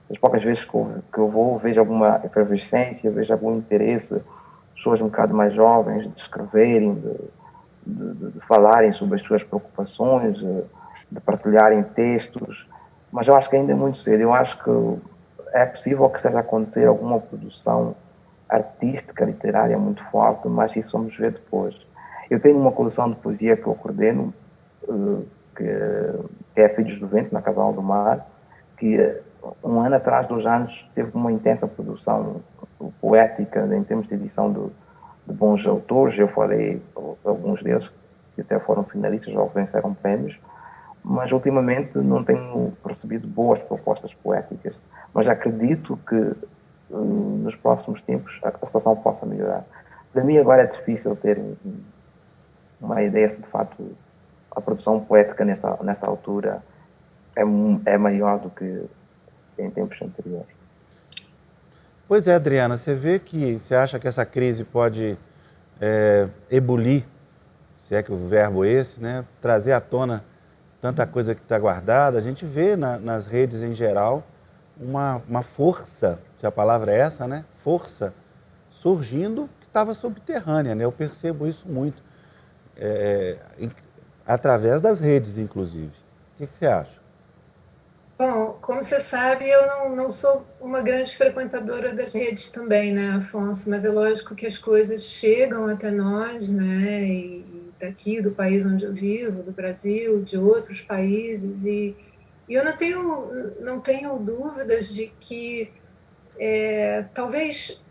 as poucas vezes que eu vou, vejo alguma efervescência, vejo algum interesse, pessoas um bocado mais jovens de escreverem, de falarem sobre as suas preocupações, de partilharem textos, mas eu acho que ainda é muito cedo. Eu acho que é possível que esteja a acontecer alguma produção artística, literária muito forte, mas isso vamos ver depois. Eu tenho uma coleção de poesia que eu coordeno, que é Filhos do Vento, na Cavalo do Mar, que um ano atrás, 2 anos, teve uma intensa produção poética em termos de edição de bons autores. Eu falei alguns deles, que até foram finalistas ou venceram prémios, mas ultimamente não tenho percebido boas propostas poéticas. Mas acredito que nos próximos tempos a situação possa melhorar. Para mim agora é difícil ter uma ideia se de facto a produção poética nesta altura é maior do que em tempos anteriores. Pois é, Adriana, você acha que essa crise pode ebulir, se é que o verbo é esse, né? Trazer à tona tanta coisa que está guardada? A gente vê nas redes em geral uma força, se a palavra é essa, né? Força surgindo que estava subterrânea, né? Eu percebo isso muito, através das redes, inclusive. O que você acha? Bom, como você sabe, eu não sou uma grande frequentadora das redes também, né, Afonso? Mas é lógico que as coisas chegam até nós, né? E daqui, do país onde eu vivo, do Brasil, de outros países, e eu não tenho dúvidas de que talvez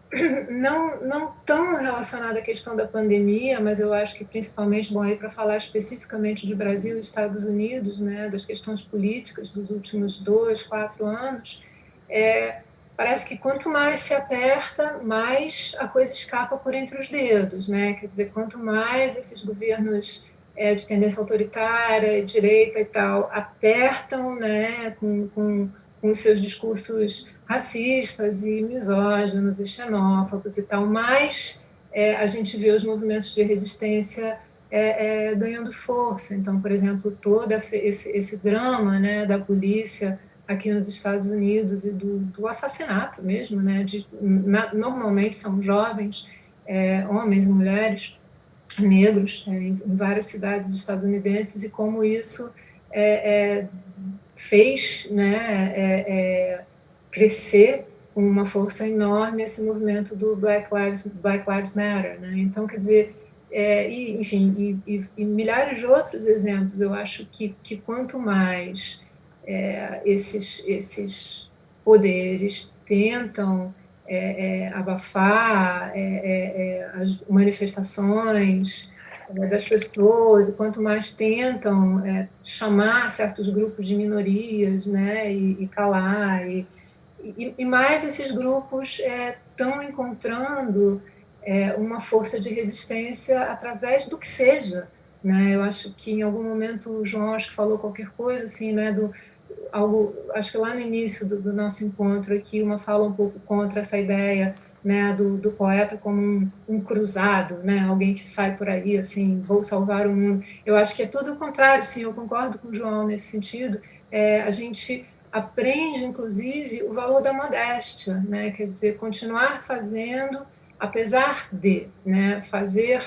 não tão relacionada à questão da pandemia, mas eu acho que principalmente, bom, aí para falar especificamente de Brasil e Estados Unidos, né, das questões políticas dos últimos 2, 4 anos, parece que quanto mais se aperta, mais a coisa escapa por entre os dedos, né? Quer dizer, quanto mais esses governos de tendência autoritária, direita e tal, apertam, né, com com os seus discursos racistas e misóginos e xenófobos e tal, mas a gente vê os movimentos de resistência ganhando força. Então, por exemplo, todo esse drama, né, da polícia aqui nos Estados Unidos e do assassinato mesmo, né, normalmente são jovens, homens e mulheres negros, em várias cidades estadunidenses, e como isso fez, né, crescer com uma força enorme esse movimento do Black Lives Matter, né? Então, quer dizer, enfim, e milhares de outros exemplos. Eu acho que quanto mais esses poderes tentam abafar as manifestações das pessoas, e quanto mais tentam chamar certos grupos de minorias, né, e calar, e mais esses grupos estão encontrando uma força de resistência através do que seja, né? Eu acho que em algum momento o João acho que falou qualquer coisa assim, né, acho que lá no início do nosso encontro aqui, uma fala um pouco contra essa ideia, né, do poeta como um cruzado, né, alguém que sai por aí assim, vou salvar o mundo. Eu acho que é tudo o contrário, sim, eu concordo com o João nesse sentido. A gente aprende, inclusive, o valor da modéstia, né, quer dizer, continuar fazendo, apesar de, né, fazer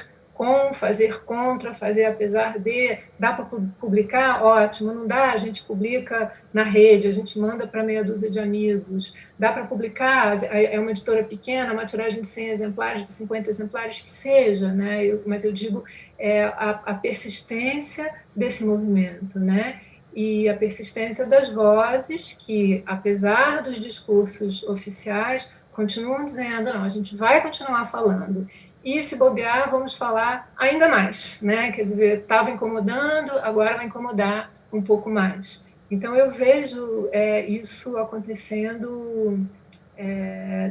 contra, fazer apesar de. Dá para publicar? Ótimo. Não dá? A gente publica na rede, a gente manda para meia dúzia de amigos. Dá para publicar? É uma editora pequena, uma tiragem de 100 exemplares, de 50 exemplares, que seja, né? Mas eu digo a persistência desse movimento, né? E a persistência das vozes que, apesar dos discursos oficiais, continuam dizendo, não, a gente vai continuar falando. E, se bobear, vamos falar ainda mais, né? Quer dizer, estava incomodando, agora vai incomodar um pouco mais. Então, eu vejo isso acontecendo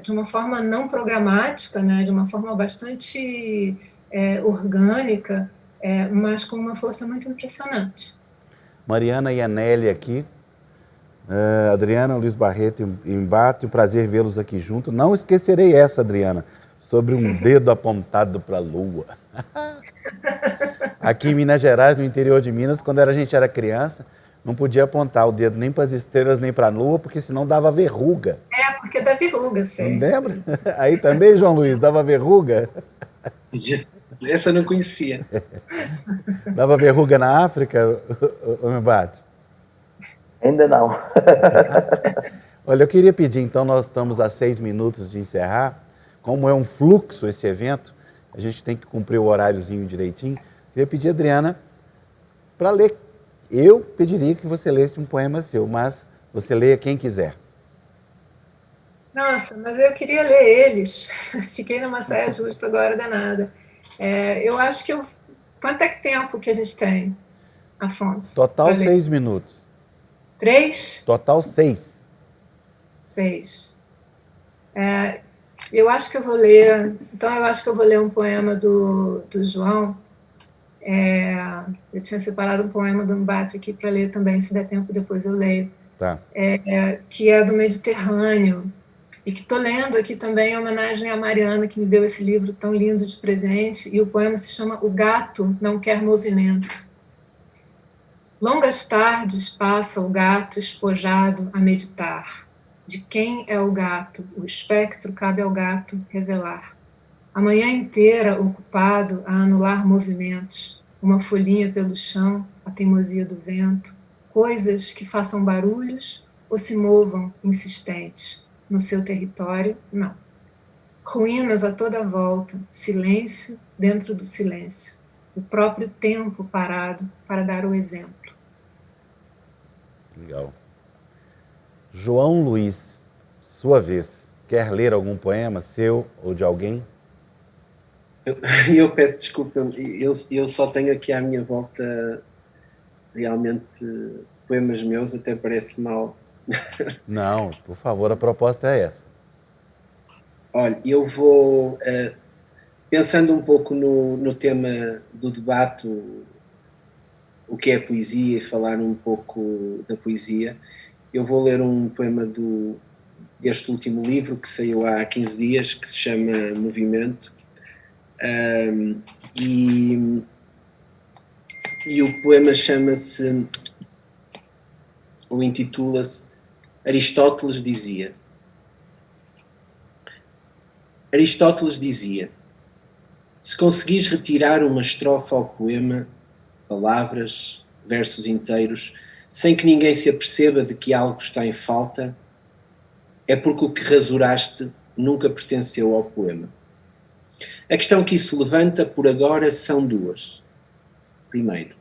de uma forma não programática, né? De uma forma bastante orgânica, mas com uma força muito impressionante. Mariana e Anélia aqui, Adriana, Luiz Barreto e Embate, um prazer vê-los aqui juntos. Não esquecerei essa, Adriana, sobre um dedo apontado para a lua. Aqui em Minas Gerais, no interior de Minas, quando a gente era criança, não podia apontar o dedo nem para as estrelas nem para a lua, porque senão dava verruga. Porque dá verruga, sei. Não lembra? Aí também, João Luiz, dava verruga? Essa eu não conhecia. Dava verruga na África, o Embate? Ainda não. Olha, eu queria pedir, então, nós estamos a 6 minutos de encerrar. Como é um fluxo esse evento, a gente tem que cumprir o horáriozinho direitinho. Queria pedir a Adriana para ler. Eu pediria que você lesse um poema seu, mas você leia quem quiser. Nossa, mas eu queria ler eles. Fiquei numa saia justa agora danada. Eu acho que Quanto é que tempo que a gente tem, Afonso? Total 6 minutos. 3? Total 6. 6. Eu acho que eu vou ler. Então, eu acho que eu vou ler um poema do João. Eu tinha separado um poema do Embate aqui para ler também, se der tempo, depois eu leio. Tá. Que é do Mediterrâneo. E que estou lendo aqui também em homenagem à Mariana, que me deu esse livro tão lindo de presente. E o poema se chama O Gato Não Quer Movimento. Longas tardes passa o gato espojado a meditar. De quem é o gato? O espectro cabe ao gato revelar. A manhã inteira ocupado a anular movimentos, uma folhinha pelo chão, a teimosia do vento, coisas que façam barulhos ou se movam insistentes. No seu território, não. Ruínas a toda volta, silêncio dentro do silêncio. O próprio tempo parado para dar o exemplo. Legal. João Luiz, sua vez, quer ler algum poema seu ou de alguém? Eu peço desculpa, eu só tenho aqui à minha volta realmente poemas meus, até parece mal. Não, por favor, a proposta é essa. Olha, eu vou, pensando um pouco no tema do debate, o que é poesia, e falar um pouco da poesia, eu vou ler um poema deste último livro que saiu há 15 dias, que se chama Movimento. E o poema chama-se, ou intitula-se, Aristóteles dizia. Aristóteles dizia: se conseguis retirar uma estrofe ao poema, palavras, versos inteiros, sem que ninguém se aperceba de que algo está em falta, é porque o que rasuraste nunca pertenceu ao poema. A questão que isso levanta, por agora, são duas. Primeiro,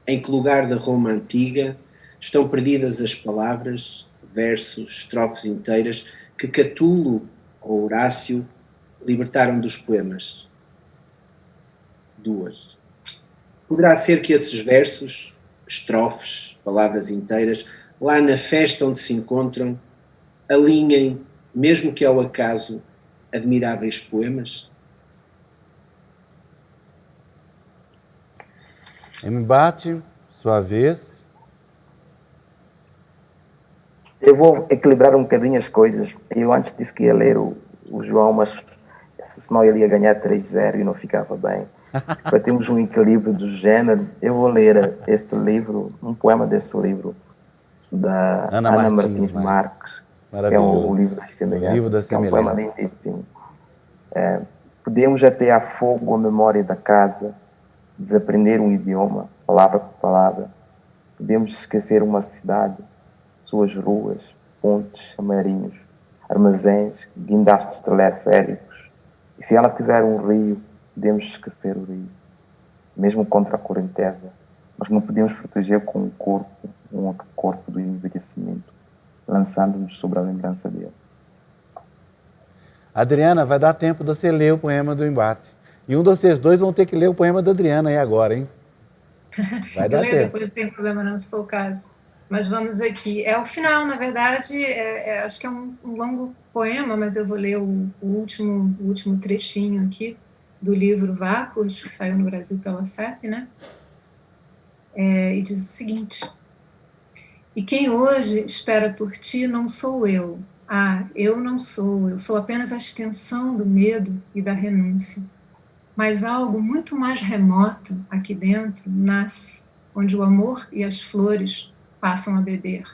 em que lugar da Roma antiga estão perdidas as palavras, versos, estrofes inteiras que Catulo ou Horácio libertaram dos poemas? Duas. Poderá ser que esses versos, estrofes, palavras inteiras, lá na festa onde se encontram, alinhem, mesmo que ao acaso, admiráveis poemas? Embate, sua vez. Eu vou equilibrar um bocadinho as coisas. Eu antes disse que ia ler o João, mas senão ele ia ganhar 3-0 e não ficava bem. Para termos um equilíbrio do género, eu vou ler este livro, um poema deste livro, da Ana Martins Marques, que é o livro das semelhanças, que é um poema lindíssimo. Podemos até a fogo a memória da casa, desaprender um idioma, palavra por palavra. Podemos esquecer uma cidade, suas ruas, pontes, amarinhos, armazéns, guindastes teleféricos. E se ela tiver um rio, podemos esquecer o rio, mesmo contra a correnteza, mas não podemos proteger com o corpo, um outro corpo do envelhecimento, lançando-nos sobre a lembrança dele. Adriana, vai dar tempo de você ler o poema do embate. E um de vocês dois vão ter que ler o poema da Adriana aí agora, hein? Vai dar tempo. Depois não tem problema não, se for o caso. Mas vamos aqui. É o final, na verdade, acho que é um longo poema, mas eu vou ler o último trechinho aqui do livro Vácuos, que saiu no Brasil pela CEP, né? E diz o seguinte: e quem hoje espera por ti não sou eu. Eu não sou, eu sou apenas a extensão do medo e da renúncia. Mas algo muito mais remoto aqui dentro nasce, onde o amor e as flores passam a beber,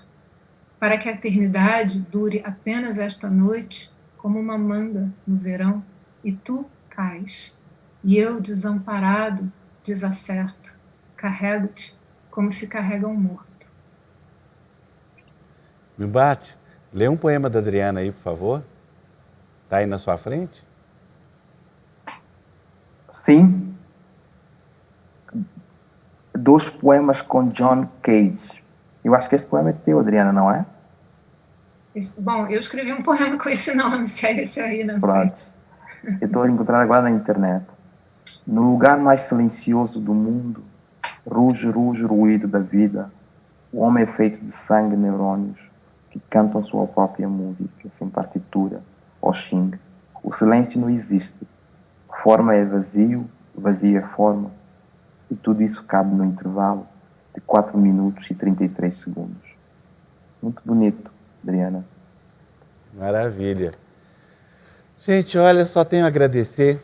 para que a eternidade dure apenas esta noite, como uma manga no verão, e tu cais, e eu, desamparado, desacerto, carrego-te como se carrega um morto. Me bate, lê um poema da Adriana aí, por favor. Está aí na sua frente? Sim. 2 poemas com John Cage. Eu acho que esse poema é teu, Adriana, não é? Bom, eu escrevi um poema com esse nome, se é esse aí, não Pronto. sei. Eu estou a encontrar agora na internet. No lugar mais silencioso do mundo, ruge o ruído da vida. O homem é feito de sangue e neurônios que cantam sua própria música, sem partitura ou xingue. O silêncio não existe. Forma é vazio, vazio é forma. E tudo isso cabe no intervalo de 4 minutos e 33 segundos. Muito bonito, Adriana. Maravilha. Gente, olha, só tenho a agradecer.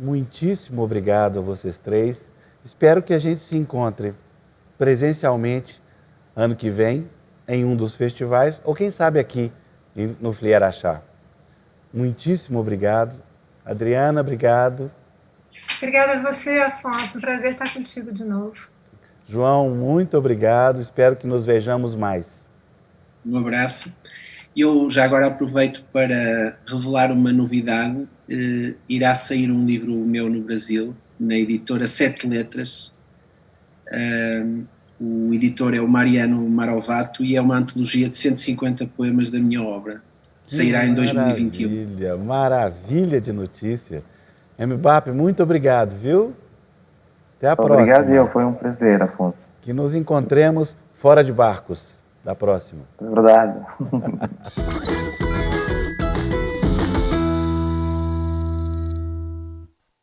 Muitíssimo obrigado a vocês três. Espero que a gente se encontre presencialmente ano que vem em um dos festivais, ou quem sabe aqui no Flieraxá. Muitíssimo obrigado. Adriana, obrigado. Obrigada a você, Afonso. Um prazer estar contigo de novo. João, muito obrigado. Espero que nos vejamos mais. Um abraço. Eu já agora aproveito para revelar uma novidade. Irá sair um livro meu no Brasil, na editora 7 Letras. O editor é o Mariano Marovato e é uma antologia de 150 poemas da minha obra. Sairá em 2021. Maravilha de notícia. Mbap, muito obrigado, viu? Até a próxima. Obrigado, foi um prazer, Afonso. Que nos encontremos fora de barcos. Da próxima. Verdade.